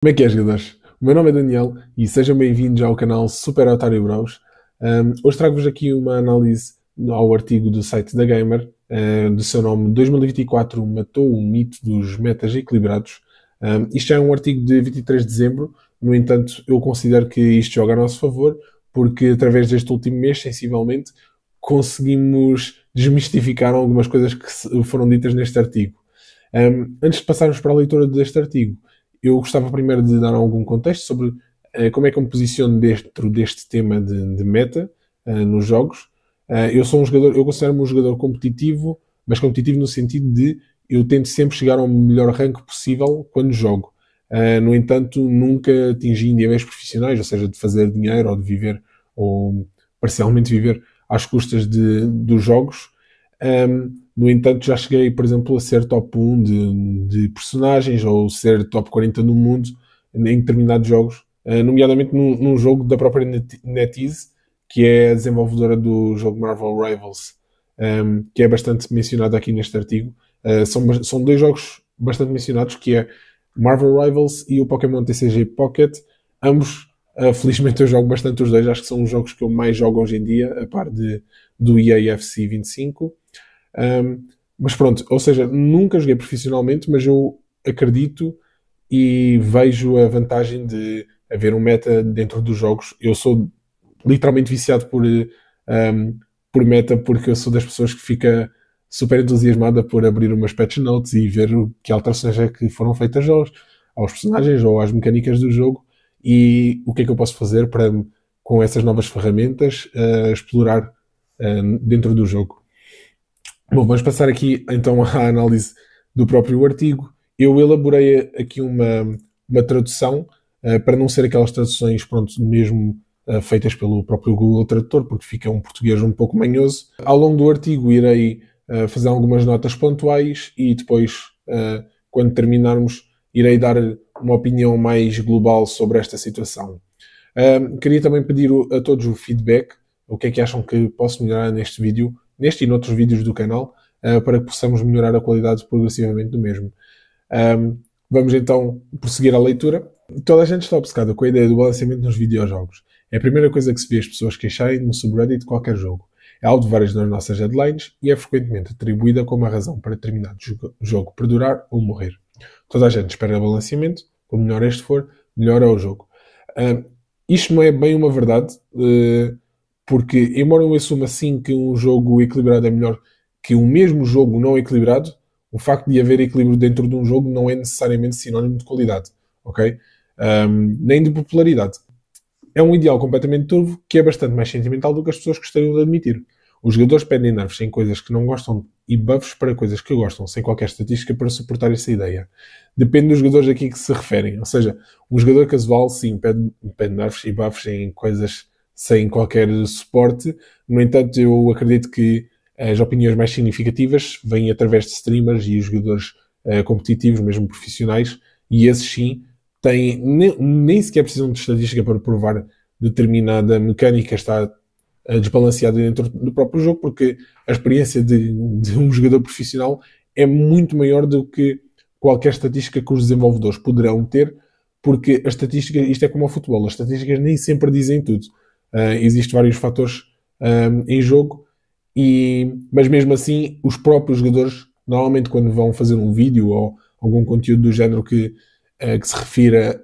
Como é que é, jogadores? O meu nome é Daniel e sejam bem-vindos ao canal Super Otário Bros. Hoje trago-vos aqui uma análise ao artigo do site da Gamer, do seu nome 2024 matou o mito dos metas equilibrados. Isto já é um artigo de 23 de dezembro, no entanto, eu considero que isto joga a nosso favor, porque através deste último mês, sensivelmente, conseguimos desmistificar algumas coisas que foram ditas neste artigo. Antes de passarmos para a leitura deste artigo, eu gostava primeiro de dar algum contexto sobre como é que eu me posiciono dentro deste tema de meta nos jogos. Eu sou um jogador, eu considero-me um jogador competitivo, mas competitivo no sentido de eu tento sempre chegar ao melhor rank possível quando jogo. No entanto, nunca atingi níveis profissionais, ou seja, de fazer dinheiro ou de viver, ou parcialmente viver às custas dos jogos. No entanto, já cheguei, por exemplo, a ser top 1 de personagens ou ser top 40 no mundo em determinados jogos, nomeadamente num jogo da própria NetEase, que é a desenvolvedora do jogo Marvel Rivals, que é bastante mencionado aqui neste artigo. São dois jogos bastante mencionados, que é Marvel Rivals e o Pokémon TCG Pocket. Ambos, felizmente, eu jogo bastante os dois. Acho que são os jogos que eu mais jogo hoje em dia, a par do EA FC 25. Mas pronto, ou seja, nunca joguei profissionalmente, mas eu acredito e vejo a vantagem de haver um meta dentro dos jogos. Eu sou literalmente viciado por meta, porque eu sou das pessoas que fica super entusiasmada por abrir umas patch notes e ver que alterações é que foram feitas aos personagens ou às mecânicas do jogo e o que é que eu posso fazer para, com essas novas ferramentas, explorar dentro do jogo. Bom, vamos passar aqui então à análise do próprio artigo. Eu elaborei aqui uma tradução para não ser aquelas traduções, pronto, mesmo feitas pelo próprio Google Tradutor, porque fica um português um pouco manhoso. Ao longo do artigo irei fazer algumas notas pontuais e depois, quando terminarmos, irei dar uma opinião mais global sobre esta situação. Queria também pedir a todos o feedback, o que é que acham que posso melhorar neste vídeo, neste e noutros vídeos do canal, para que possamos melhorar a qualidade progressivamente do mesmo. Vamos então prosseguir a leitura. Toda a gente está obcecada com a ideia do balanceamento nos videojogos. É a primeira coisa que se vê as pessoas queixarem no subreddit de qualquer jogo. É alvo de várias das nossas headlines e é frequentemente atribuída como a razão para determinado jogo perdurar ou morrer. Toda a gente espera balanceamento, quanto melhor este for, melhor é o jogo. Isto não é bem uma verdade, porque, embora eu assuma sim que um jogo equilibrado é melhor que o mesmo jogo não equilibrado, o facto de haver equilíbrio dentro de um jogo não é necessariamente sinónimo de qualidade, ok? Nem de popularidade. É um ideal completamente turvo que é bastante mais sentimental do que as pessoas gostariam de admitir. Os jogadores pedem nerfs em coisas que não gostam e buffs para coisas que gostam, sem qualquer estatística para suportar essa ideia. Depende dos jogadores aqui que se referem. Ou seja, um jogador casual, sim, pede nerfs e buffs em coisas sem qualquer suporte. No entanto, eu acredito que as opiniões mais significativas vêm através de streamers e jogadores competitivos, mesmo profissionais, e esses sim nem sequer precisam de estatística para provar determinada mecânica está desbalanceada dentro do próprio jogo, porque a experiência de um jogador profissional é muito maior do que qualquer estatística que os desenvolvedores poderão ter, porque as estatísticas, isto é como ao futebol, as estatísticas nem sempre dizem tudo. Existem vários fatores em jogo, mas mesmo assim, os próprios jogadores, normalmente quando vão fazer um vídeo ou algum conteúdo do género que se refira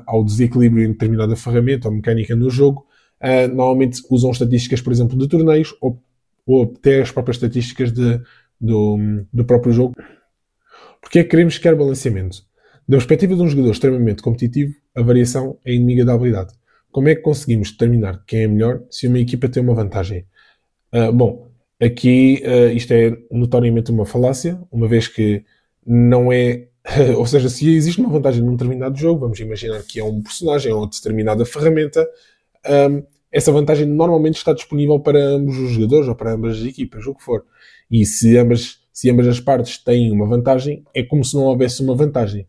ao desequilíbrio em determinada ferramenta ou mecânica no jogo, normalmente usam estatísticas, por exemplo, de torneios ou até as próprias estatísticas do próprio jogo. Porque é que queremos quer balanceamento? Da perspectiva de um jogador extremamente competitivo, a variação é inimiga da habilidade. Como é que conseguimos determinar quem é melhor se uma equipa tem uma vantagem? Bom, aqui isto é notoriamente uma falácia, uma vez que não é. Ou seja, se existe uma vantagem num determinado jogo, vamos imaginar que é um personagem ou determinada ferramenta, essa vantagem normalmente está disponível para ambos os jogadores ou para ambas as equipas, o que for. E se ambas as partes têm uma vantagem, é como se não houvesse uma vantagem.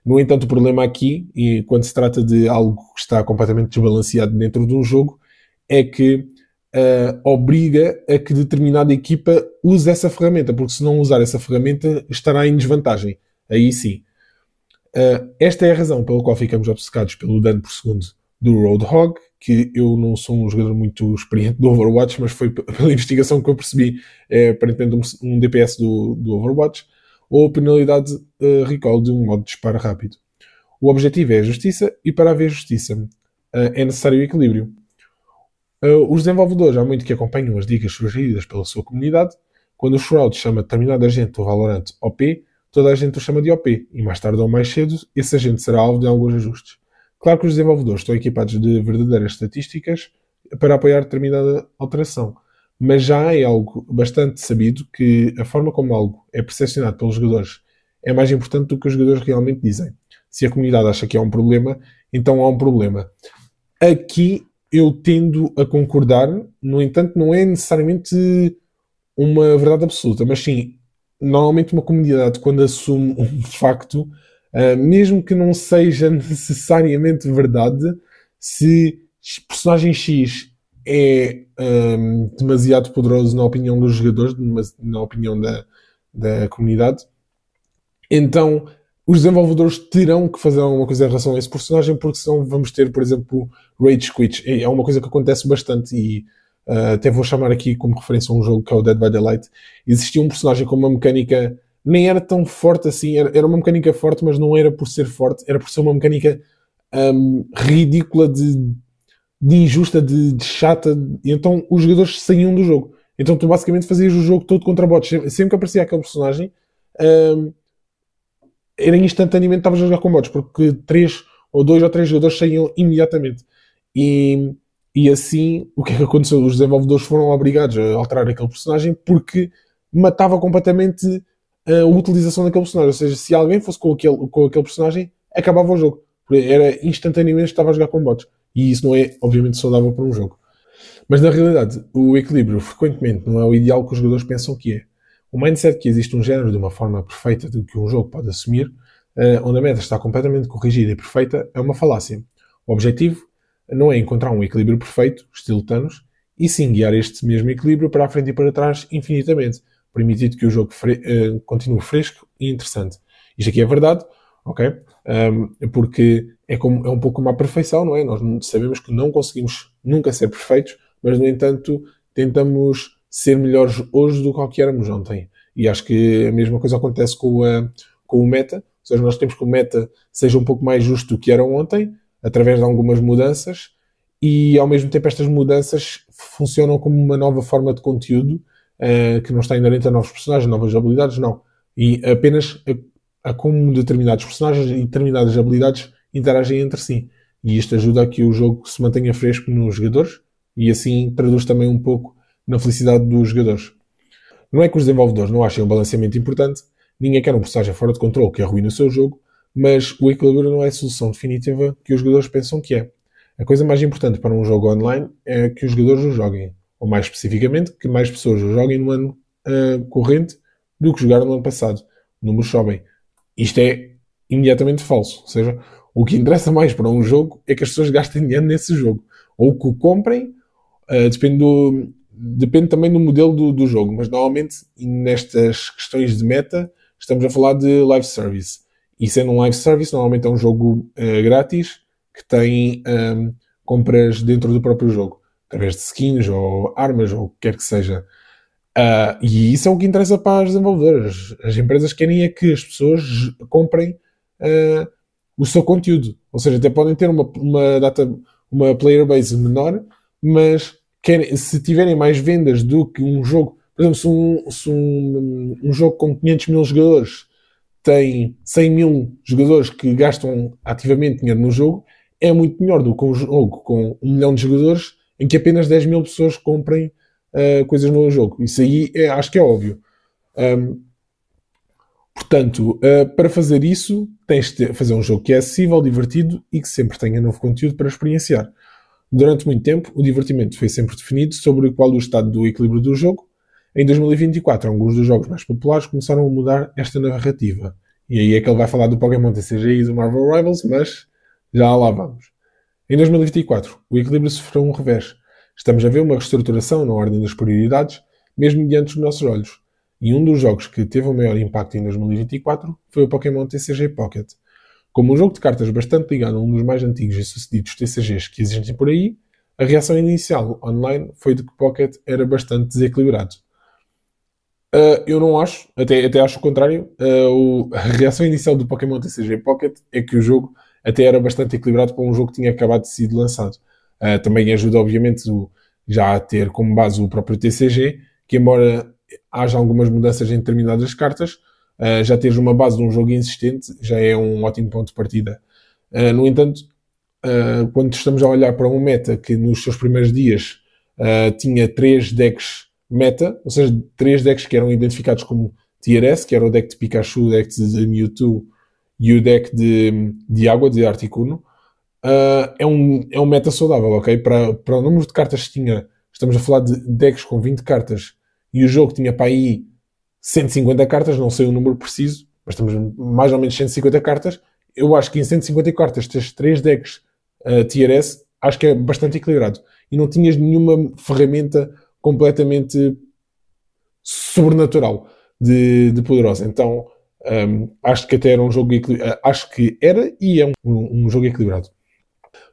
No entanto, o problema aqui, e quando se trata de algo que está completamente desbalanceado dentro de um jogo, é que obriga a que determinada equipa use essa ferramenta, porque se não usar essa ferramenta estará em desvantagem. Aí sim. Esta é a razão pela qual ficamos obcecados pelo dano por segundo do Roadhog, que eu não sou um jogador muito experiente do Overwatch, mas foi pela investigação que eu percebi, aparentemente um DPS do Overwatch, ou a penalidade recoil de um modo de disparo rápido. O objetivo é a justiça, e para haver justiça é necessário equilíbrio. Os desenvolvedores há muito que acompanham as dicas sugeridas pela sua comunidade. Quando o Shroud chama determinado agente do Valorant OP, toda a gente o chama de OP, e mais tarde ou mais cedo, esse agente será alvo de alguns ajustes. Claro que os desenvolvedores estão equipados de verdadeiras estatísticas para apoiar determinada alteração, mas já é algo bastante sabido que a forma como algo é percepcionado pelos jogadores é mais importante do que os jogadores realmente dizem. Se a comunidade acha que há um problema, então há um problema. Aqui eu tendo a concordar, no entanto, não é necessariamente uma verdade absoluta, mas sim, normalmente uma comunidade, quando assume um facto, mesmo que não seja necessariamente verdade, se personagem X é demasiado poderoso na opinião dos jogadores, na opinião da comunidade, então os desenvolvedores terão que fazer alguma coisa em relação a esse personagem, porque senão vamos ter, por exemplo, Rage Quit. É uma coisa que acontece bastante e até vou chamar aqui como referência a um jogo que é o Dead by Daylight. Existia um personagem com uma mecânica, nem era tão forte assim, era uma mecânica forte, mas não era por ser forte, era por ser uma mecânica ridícula, de injusta, de chata, e então os jogadores saíam do jogo. Então tu basicamente fazias o jogo todo contra bots. Sempre que aparecia aquele personagem, era instantaneamente estavas a jogar com bots, porque 2 ou 3 jogadores saíam imediatamente. E assim, o que é que aconteceu? Os desenvolvedores foram obrigados a alterar aquele personagem porque matava completamente a utilização daquele personagem. Ou seja, se alguém fosse com aquele personagem, acabava o jogo. Era instantaneamente estava a jogar com bots. E isso não é, obviamente, saudável para um jogo. Mas na realidade, o equilíbrio frequentemente não é o ideal que os jogadores pensam que é. O mindset que existe um género de uma forma perfeita de que um jogo pode assumir, onde a meta está completamente corrigida e perfeita, é uma falácia. O objetivo não é encontrar um equilíbrio perfeito, estilo Thanos, e sim guiar este mesmo equilíbrio para a frente e para trás infinitamente, permitindo que o jogo continue fresco e interessante. Isto aqui é verdade, ok? Porque é um pouco como a perfeição, não é? Nós sabemos que não conseguimos nunca ser perfeitos, mas no entanto tentamos ser melhores hoje do que éramos ontem. E acho que a mesma coisa acontece com o meta, ou seja, nós temos que o meta seja um pouco mais justo do que era ontem, através de algumas mudanças, e ao mesmo tempo estas mudanças funcionam como uma nova forma de conteúdo que não está inerente a novos personagens, novas habilidades, não. E apenas a como determinados personagens e determinadas habilidades interagem entre si. E isto ajuda a que o jogo se mantenha fresco nos jogadores e assim traduz também um pouco na felicidade dos jogadores. Não é que os desenvolvedores não achem o balanceamento importante, ninguém quer um personagem fora de controle que arruine o seu jogo, mas o equilíbrio não é a solução definitiva que os jogadores pensam que é. A coisa mais importante para um jogo online é que os jogadores o joguem, ou mais especificamente, que mais pessoas o joguem no ano corrente do que jogaram no ano passado. Números sobem. Isto é imediatamente falso. Ou seja, o que interessa mais para um jogo é que as pessoas gastem dinheiro nesse jogo. Ou que o comprem, depende também do modelo do jogo, mas normalmente nestas questões de meta estamos a falar de live service. E sendo um live service, normalmente é um jogo grátis que tem compras dentro do próprio jogo, através de skins ou armas ou o que quer que seja. E isso é o que interessa para as desenvolvedoras. As empresas querem é que as pessoas comprem o seu conteúdo. Ou seja, até podem ter uma player base menor, mas se tiverem mais vendas do que um jogo, por exemplo, se um jogo com 500 mil jogadores tem 100 mil jogadores que gastam ativamente dinheiro no jogo, é muito melhor do que um jogo com 1 milhão de jogadores em que apenas 10 mil pessoas comprem coisas no jogo. Isso aí acho que é óbvio. Portanto, para fazer isso, tens de fazer um jogo que é acessível, divertido e que sempre tenha novo conteúdo para experienciar. Durante muito tempo, o divertimento foi sempre definido sobre qual o estado do equilíbrio do jogo. Em 2024, alguns dos jogos mais populares começaram a mudar esta narrativa. E aí é que ele vai falar do Pokémon TCG e do Marvel Rivals, mas já lá vamos. Em 2024, o equilíbrio sofreu um revés. Estamos a ver uma reestruturação na ordem das prioridades, mesmo diante dos nossos olhos. E um dos jogos que teve o maior impacto em 2024 foi o Pokémon TCG Pocket. como um jogo de cartas bastante ligado a um dos mais antigos e sucedidos TCGs que existem por aí, a reação inicial online foi de que Pocket era bastante desequilibrado. Eu não acho, até acho o contrário. A reação inicial do Pokémon TCG Pocket é que o jogo até era bastante equilibrado para um jogo que tinha acabado de ser lançado. Também ajuda, obviamente, já a ter como base o próprio TCG, que embora haja algumas mudanças em determinadas cartas, já teres uma base de um jogo insistente já é um ótimo ponto de partida. No entanto, quando estamos a olhar para um meta que nos seus primeiros dias tinha 3 decks meta, ou seja, 3 decks que eram identificados como Tier S, que era o deck de Pikachu, o deck de Mewtwo e o deck de água, de Articuno, é um meta saudável, ok? Para o número de cartas que tinha, estamos a falar de decks com 20 cartas e o jogo tinha para aí 150 cartas, não sei o número preciso, mas estamos mais ou menos 150 cartas. Eu acho que em 150 cartas, tens 3 decks Tier S, acho que é bastante equilibrado. E não tinhas nenhuma ferramenta completamente sobrenatural de poderosa. Então, acho que até era um jogo acho que era e é um jogo equilibrado.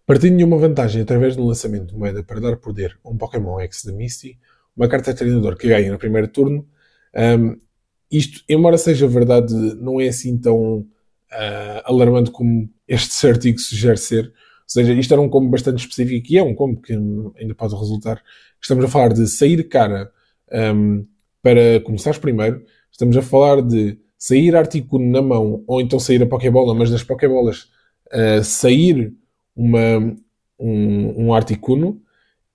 Partindo de uma vantagem através do lançamento de moeda para dar poder a um Pokémon X da Misty, uma carta de treinador que ganha no primeiro turno, isto, embora seja verdade, não é assim tão alarmante como este artigo sugere ser. Ou seja, isto era um combo bastante específico e é um combo que ainda pode resultar. Estamos a falar de sair cara para começares primeiro. Estamos a falar de sair Articuno na mão ou então sair a Pokébola, mas das Pokébolas sair um Articuno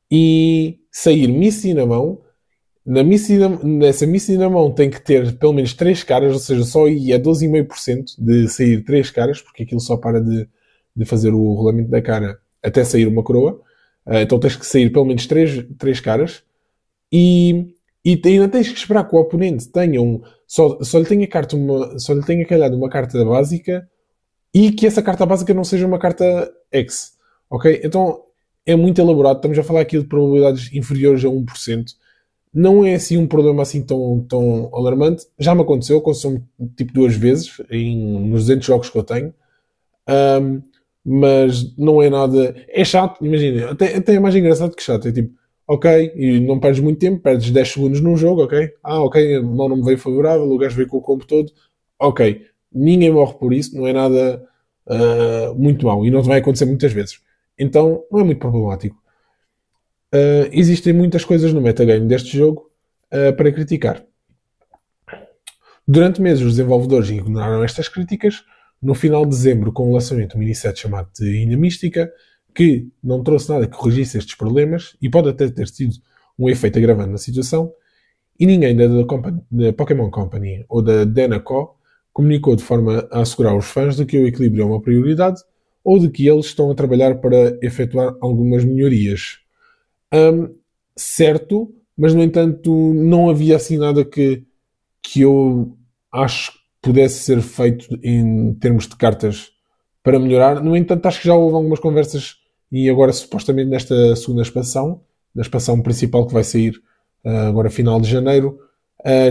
e sair Misty na mão. Nessa Misty na mão tem que ter pelo menos 3 caras, ou seja, só aí é 12,5% de sair 3 caras, porque aquilo só para de fazer o rolamento da cara até sair uma coroa. Então tens que sair pelo menos 3 caras e ainda tens que esperar que o oponente tenha só lhe tenha calhado uma carta básica e que essa carta básica não seja uma carta X. Ok? Então é muito elaborado. Estamos a falar aqui de probabilidades inferiores a 1%. Não é assim um problema assim tão alarmante. Já me aconteceu tipo 2 vezes nos 200 jogos que eu tenho. Mas não é nada... É chato, imagina. Até é mais engraçado que chato. É tipo, ok, e não perdes muito tempo, perdes 10 segundos num jogo, ok? Ok, não me veio favorável, o gajo veio com o combo todo. Ok, ninguém morre por isso, não é nada muito mau. E não vai acontecer muitas vezes. Então, não é muito problemático. Existem muitas coisas no metagame deste jogo para criticar. Durante meses os desenvolvedores ignoraram estas críticas. No final de dezembro, com o lançamento de um mini-set chamado de Ilha Mística, que não trouxe nada que corrigisse estes problemas e pode até ter sido um efeito agravante na situação, e ninguém da Pokémon Company ou da Denaco comunicou de forma a assegurar os fãs de que o equilíbrio é uma prioridade ou de que eles estão a trabalhar para efetuar algumas melhorias. Certo, mas no entanto não havia assim nada que eu acho que pudesse ser feito em termos de cartas para melhorar. No entanto, acho que já houve algumas conversas e agora supostamente nesta segunda expansão, na expansão principal que vai sair agora final de janeiro,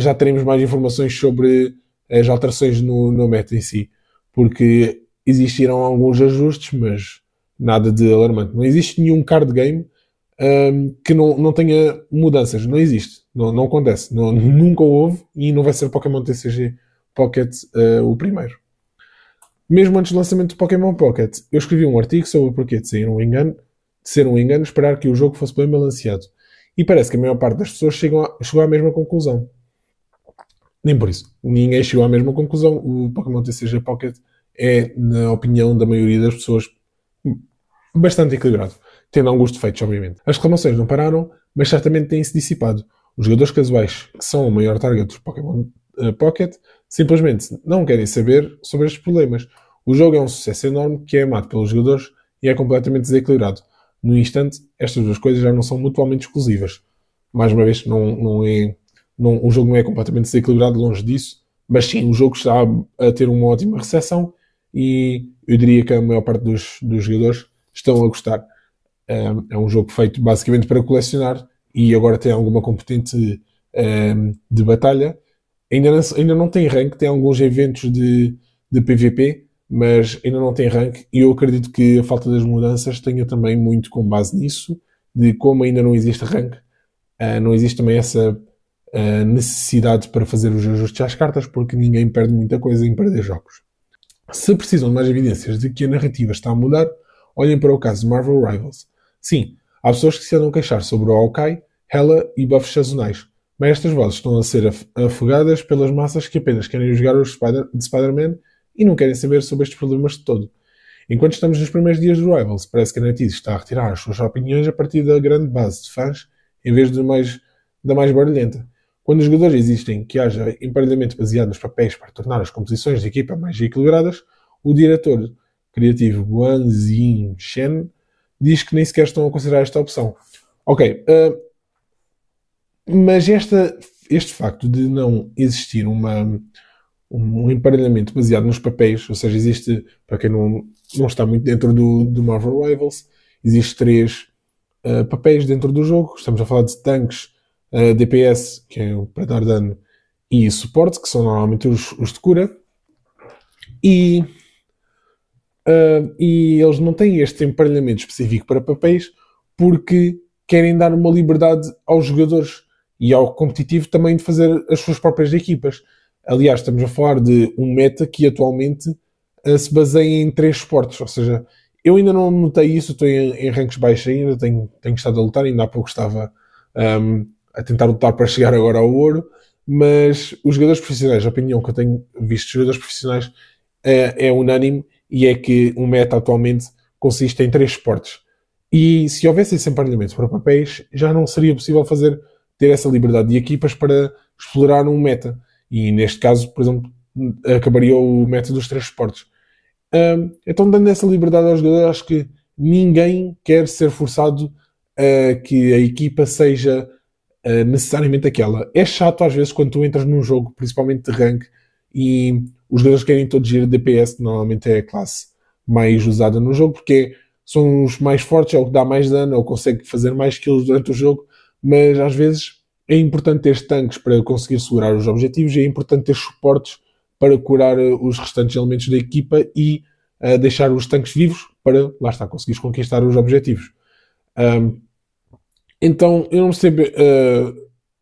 já teremos mais informações sobre as alterações no meta em si, porque existiram alguns ajustes, mas nada de alarmante. Não existe nenhum card game que não tenha mudanças. Não existe. Não acontece. Nunca houve e não vai ser Pokémon TCG Pocket o primeiro. Mesmo antes do lançamento do Pokémon Pocket, eu escrevi um artigo sobre o porquê de ser um engano, esperar que o jogo fosse bem balanceado. E parece que a maior parte das pessoas chegou à mesma conclusão. Nem por isso. Ninguém chegou à mesma conclusão. O Pokémon TCG Pocket é, na opinião da maioria das pessoas, bastante equilibrado, tendo alguns defeitos, obviamente. As reclamações não pararam, mas certamente têm-se dissipado. Os jogadores casuais, que são o maior target dos Pokémon Pocket, simplesmente não querem saber sobre estes problemas. O jogo é um sucesso enorme que é amado pelos jogadores e é completamente desequilibrado. No instante, estas duas coisas já não são mutuamente exclusivas. Mais uma vez, o jogo não é completamente desequilibrado, longe disso, mas sim, o jogo está a ter uma ótima recepção e eu diria que a maior parte dos jogadores estão a gostar. É um jogo feito basicamente para colecionar e agora tem alguma competente de batalha. Ainda não tem rank, tem alguns eventos de PVP, mas ainda não tem rank, e eu acredito que a falta das mudanças tenha também muito com base nisso, de como ainda não existe rank, não existe também essa necessidade para fazer os ajustes às cartas, porque ninguém perde muita coisa em perder jogos. Se precisam de mais evidências de que a narrativa está a mudar, olhem para o caso de Marvel Rivals. Sim, há pessoas que se andam a queixar sobre o Hawkeye, Hela e buffs sazonais, mas estas vozes estão a ser afogadas pelas massas que apenas querem jogar os de Spider-Man e não querem saber sobre estes problemas de todo. Enquanto estamos nos primeiros dias do Rivals, parece que a NetEase está a retirar as suas opiniões a partir da grande base de fãs, em vez da mais barulhenta. Quando os jogadores existem que haja emparelhamento baseado nos papéis para tornar as composições de equipa mais equilibradas, o diretor criativo Guan Xingchen diz que nem sequer estão a considerar esta opção. Ok, mas este facto de não existir um emparelhamento baseado nos papéis, ou seja, existe, para quem não está muito dentro do Marvel Rivals, existe 3 papéis dentro do jogo. Estamos a falar de tanques, DPS, que é para dar dano, e suporte, que são normalmente os de cura. E eles não têm este emparelhamento específico para papéis porque querem dar uma liberdade aos jogadores e ao competitivo também de fazer as suas próprias equipas. Aliás, estamos a falar de um meta que atualmente se baseia em 3 suportes, ou seja, eu ainda não notei isso, estou em ranks baixos ainda, tenho estado a lutar, ainda há pouco estava a tentar lutar para chegar agora ao ouro, mas os jogadores profissionais, a opinião que eu tenho visto dos jogadores profissionais é unânime, e é que o meta atualmente consiste em 3 suportes. E se houvesse esse emparelhamento para papéis, já não seria possível ter essa liberdade de equipas para explorar um meta. E neste caso, por exemplo, acabaria o meta dos 3 suportes. Então, dando essa liberdade aos jogadores, acho que ninguém quer ser forçado a que a equipa seja necessariamente aquela. É chato às vezes quando tu entras num jogo, principalmente de rank, e os jogadores querem todos ir DPS, que normalmente é a classe mais usada no jogo, porque são os mais fortes, é o que dá mais dano, é o que consegue fazer mais kills durante o jogo, mas às vezes é importante ter tanques para conseguir segurar os objetivos, e é importante ter suportes para curar os restantes elementos da equipa e deixar os tanques vivos para, lá está, conseguires conquistar os objetivos. Então, eu não percebo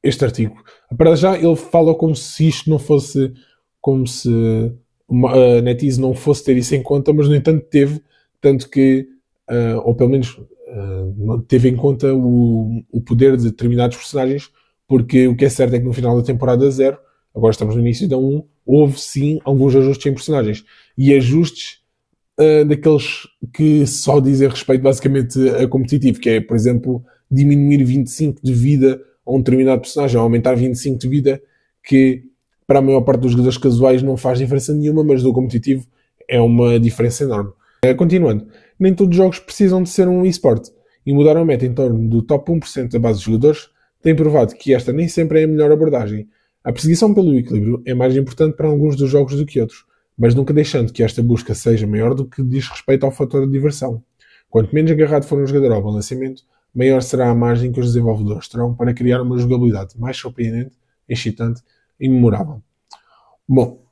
este artigo. Para já, ele fala como se isto não fosse, como se a NetEase não fosse ter isso em conta, mas no entanto teve, tanto que, ou pelo menos teve em conta o poder de determinados personagens, porque o que é certo é que no final da temporada 0, agora estamos no início da 1, houve sim alguns ajustes em personagens, e ajustes daqueles que só dizem respeito basicamente a competitivo, que é, por exemplo, diminuir 25 de vida a um determinado personagem, ou aumentar 25 de vida, que para a maior parte dos jogadores casuais não faz diferença nenhuma, mas do competitivo é uma diferença enorme. Continuando, nem todos os jogos precisam de ser um eSport, e mudar a meta em torno do top 1% da base de jogadores tem provado que esta nem sempre é a melhor abordagem. A perseguição pelo equilíbrio é mais importante para alguns dos jogos do que outros, mas nunca deixando que esta busca seja maior do que diz respeito ao fator de diversão. Quanto menos agarrado for um jogador ao balanceamento, maior será a margem que os desenvolvedores terão para criar uma jogabilidade mais surpreendente, excitante e memorável. Bom,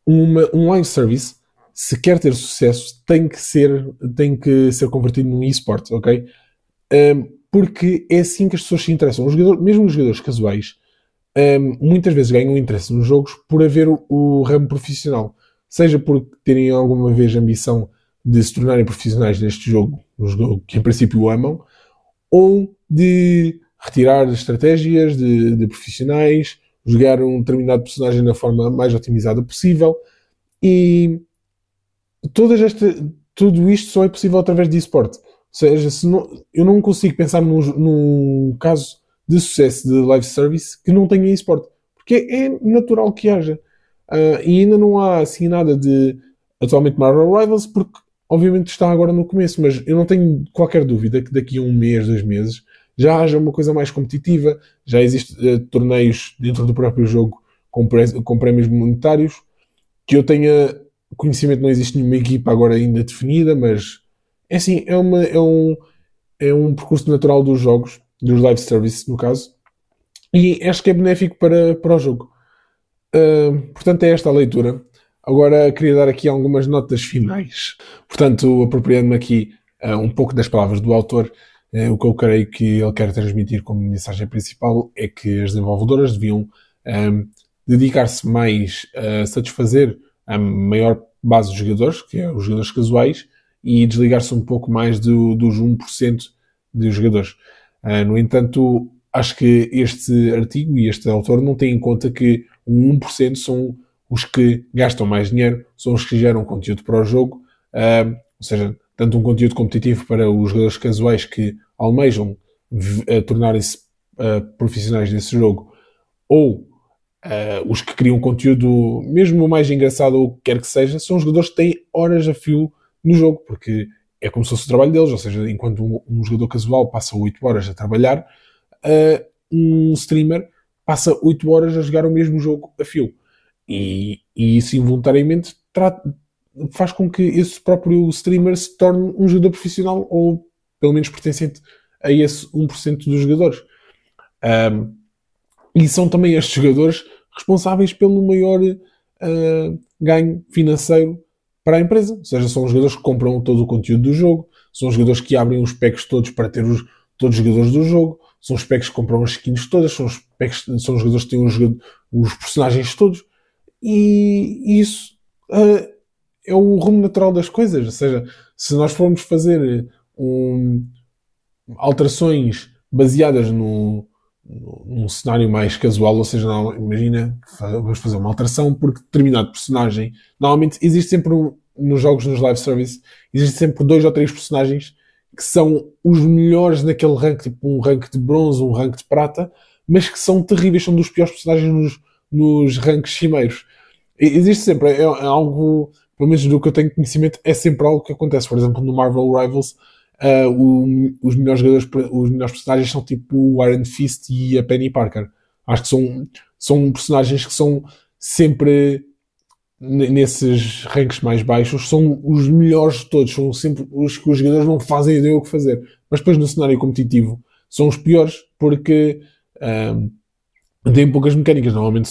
um live service, se quer ter sucesso, tem que ser convertido num eSport, ok? Porque é assim que as pessoas se interessam. Mesmo os jogadores casuais, muitas vezes ganham interesse nos jogos por haver o ramo profissional. Seja por terem alguma vez a ambição de se tornarem profissionais neste jogo, um jogo que em princípio amam, ou de retirar estratégias de profissionais, jogar um determinado personagem da forma mais otimizada possível, e tudo isto só é possível através de eSport. Ou seja, eu não consigo pensar num caso de sucesso de live service que não tenha eSport, porque é natural que haja. E ainda não há assim nada de atualmente Marvel Rivals, porque obviamente está agora no começo, mas eu não tenho qualquer dúvida que daqui a 1 mês, 2 meses, já haja uma coisa mais competitiva, já existem torneios dentro do próprio jogo com prémios monetários, que eu tenha conhecimento. Não existe nenhuma equipa agora ainda definida, mas é assim, é um percurso natural dos jogos, dos live services no caso, e acho que é benéfico para o jogo. Portanto, é esta a leitura. Agora queria dar aqui algumas notas finais. Portanto, apropriando-me aqui um pouco das palavras do autor, o que eu creio que ele quer transmitir como mensagem principal é que as desenvolvedoras deviam dedicar-se mais a satisfazer a maior base de jogadores, que é os jogadores casuais, e desligar-se um pouco mais dos 1% dos jogadores. No entanto, acho que este artigo e este autor não tem em conta que o 1% são os que gastam mais dinheiro, são os que geram conteúdo para o jogo, ou seja, tanto um conteúdo competitivo para os jogadores casuais que almejam tornarem-se profissionais desse jogo, ou os que criam conteúdo, mesmo o mais engraçado ou o que quer que seja, são os jogadores que têm horas a fio no jogo, porque é como se fosse o trabalho deles, ou seja, enquanto um jogador casual passa 8 horas a trabalhar, um streamer passa 8 horas a jogar o mesmo jogo a fio. E isso involuntariamente faz com que esse próprio streamer se torne um jogador profissional, ou pelo menos pertencente a esse 1% dos jogadores. E são também estes jogadores responsáveis pelo maior ganho financeiro para a empresa. Ou seja, são os jogadores que compram todo o conteúdo do jogo, são os jogadores que abrem os packs todos para ter todos os jogadores do jogo, são os packs que compram as skins todas, são os jogadores que têm os personagens todos. E isso é o rumo natural das coisas. Ou seja, se nós formos fazer alterações baseadas num cenário mais casual, ou seja, imagina, vamos fazer uma alteração porque determinado personagem, normalmente existe sempre nos jogos, nos live service, existe sempre 2 ou 3 personagens que são os melhores naquele rank, tipo um rank de bronze, um rank de prata, mas que são terríveis, são dos piores personagens nos ranks cimeiros. Existe sempre, é algo, pelo menos do que eu tenho conhecimento, é sempre algo que acontece. Por exemplo, no Marvel Rivals, os melhores jogadores, os melhores personagens são tipo o Iron Fist e a Penny Parker. Acho que são personagens que são sempre nesses ranks mais baixos, são os melhores de todos, são sempre os que os jogadores não fazem ideia o que fazer. Mas depois no cenário competitivo são os piores porque têm poucas mecânicas. Normalmente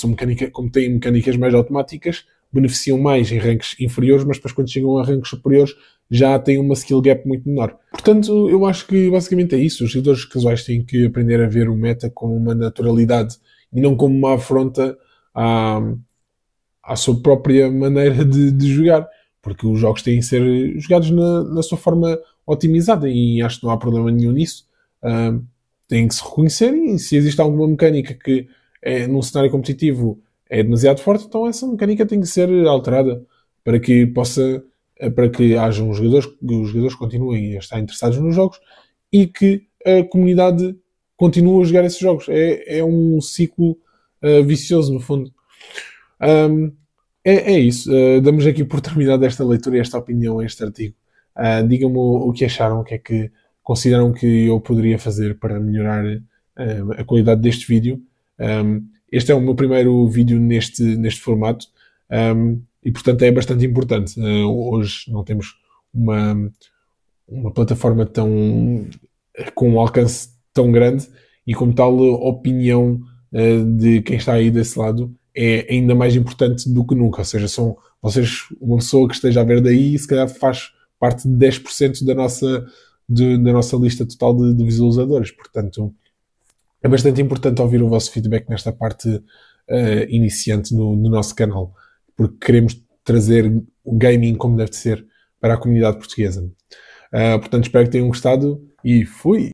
como têm mecânicas mais automáticas, beneficiam mais em ranks inferiores, mas depois quando chegam a ranks superiores já têm uma skill gap muito menor. Portanto, eu acho que basicamente é isso. Os jogadores casuais têm que aprender a ver o meta como uma naturalidade e não como uma afronta à sua própria maneira de jogar, porque os jogos têm que ser jogados na sua forma otimizada e acho que não há problema nenhum nisso. Têm que se reconhecer, e se existe alguma mecânica que num cenário competitivo é demasiado forte, então essa mecânica tem que ser alterada para que haja os jogadores continuem a estar interessados nos jogos e que a comunidade continue a jogar esses jogos. É um ciclo vicioso, no fundo. É isso. Damos aqui por terminada esta leitura e esta opinião, este artigo. Digam-me o que acharam, o que é que consideram que eu poderia fazer para melhorar a qualidade deste vídeo. Este é o meu primeiro vídeo neste formato e, portanto, é bastante importante. Hoje não temos uma plataforma com um alcance tão grande e, como tal, a opinião de quem está aí desse lado é ainda mais importante do que nunca. Ou seja, são vocês, uma pessoa que esteja a ver daí, e se calhar faz parte de 10% da nossa lista total de visualizadores. Portanto, é bastante importante ouvir o vosso feedback nesta parte iniciante no nosso canal, porque queremos trazer o gaming como deve ser para a comunidade portuguesa. Portanto, espero que tenham gostado e fui!